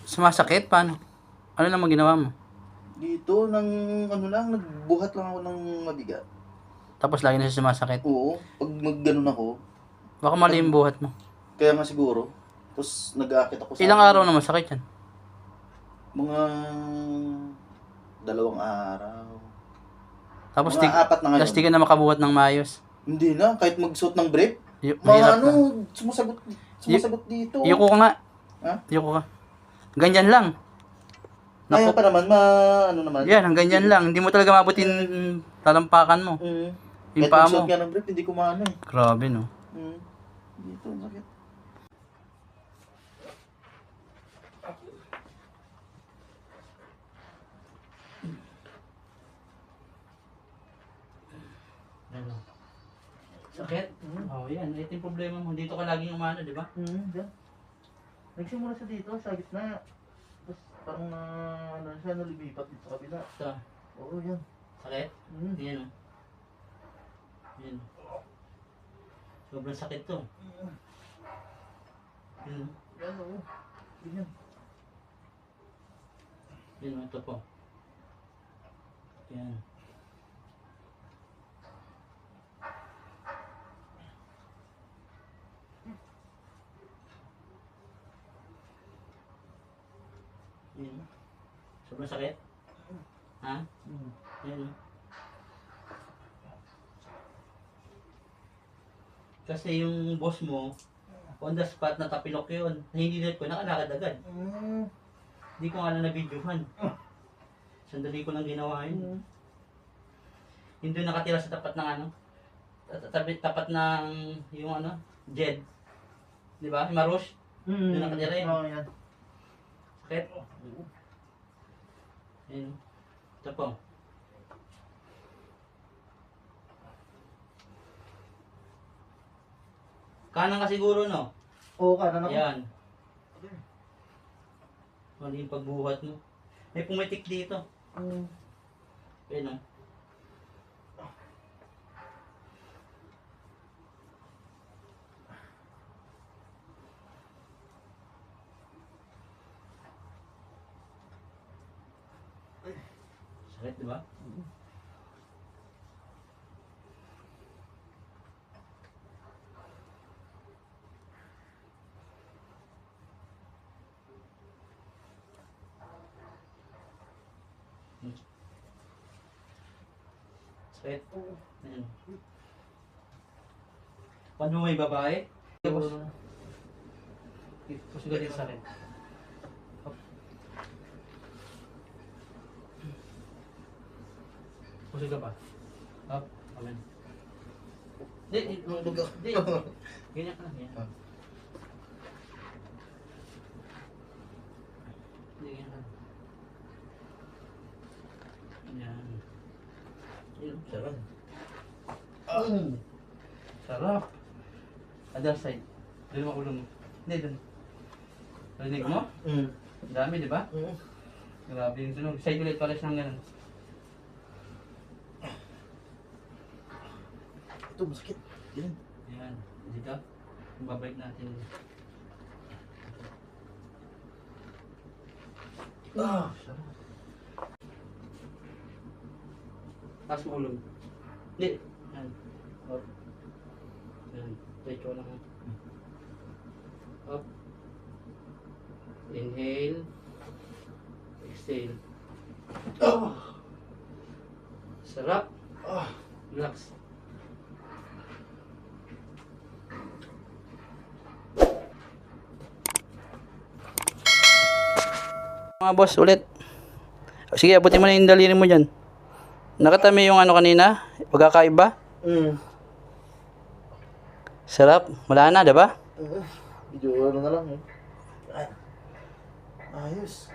Sumasakit? Paano? Ano naman ginawa mo? Dito, nagbuhat lang ako ng mabigat. Tapos lagi na siya sumasakit. Oo, pag mag-ganon ako, Baka mali yung buhat mo. kaya nga siguro. Tapos nag-aakit ako sa... Ilang araw na masakit yan? Mga 2 araw. Tapos Mga 4 na ngayon. di ka na makabuhat ng maayos. Hindi na, kahit magsuot ng brief. Mahirap ka. Sumasagot dito. Yuko ka nga. Ha? Yuko ka. Ganyan lang. Kaya pa naman, ano naman. Yan, ang ganyan lang. Hindi mo talaga mabutin talampakan mo. Yung Kahit paa magsuot mo. nga ng brief, hindi ko maano eh. Grabe, no? Dito, sakit. Ano? Sakit? Oh, yan. Ito yung problema mo. Dito ka laging umano, di ba? Diyan. Nagsimula siya dito, sa gitna. Tapos parang siya nalibipat dito sa kabila. Ito. Oo, yan. Sakit? Yan, oh. Yan. Sobrang sakit to. Yan. Yan, oo. Yan. Yan, ito po. Yan. Yan. Sobrang sakit? Ha? Yan. Kasi yung boss mo, on the spot na tapilok yun. Nahihilit ko, nakalakad agad. Hindi ko nga na na-videohan. Sandali ko lang ginawa yun. Hindi nakatira sa tapat ng ano, tapat ng yung ano, Jed. Di ba? Marush. Doon nakatira yun. Oo, yan. Sakit. Ayun. Ito po. Kanan ka siguro, no? Oo, kanan ako. Yan. Mali yung pagbuhat mo. May pumitik dito. Ayun, no? Sakit, di ba? Sakit. Ayan. Paano may babae? Pusugan din sa akin. Pusog ka pa. Up. Amen. Di. Ganyan ka lang. Ganyan. Ganyan ka lang. Yan. Ayun, sarap. Sarap. Other side. Doon mo ulo mo. Hindi, doon. Narinig mo? Ang dami, di ba? Grabe yung tunog. Side ulit pala siya ng ganun. Ito, masakit. Yan. Yan. Dito. Babalik natin. Sarap. Taas mo ulo. Hindi. Yan. Up. Yan. Try ko lang. Up. Inhale. Exhale. Sarap. Relax. Mga boss, ulit. Sige, abutin mo na yung daliri mo dyan. Nakatami yung ano kanina? Pagkakaiba? Sarap. Wala na, diba? Medyo ano na lang eh. Ayos.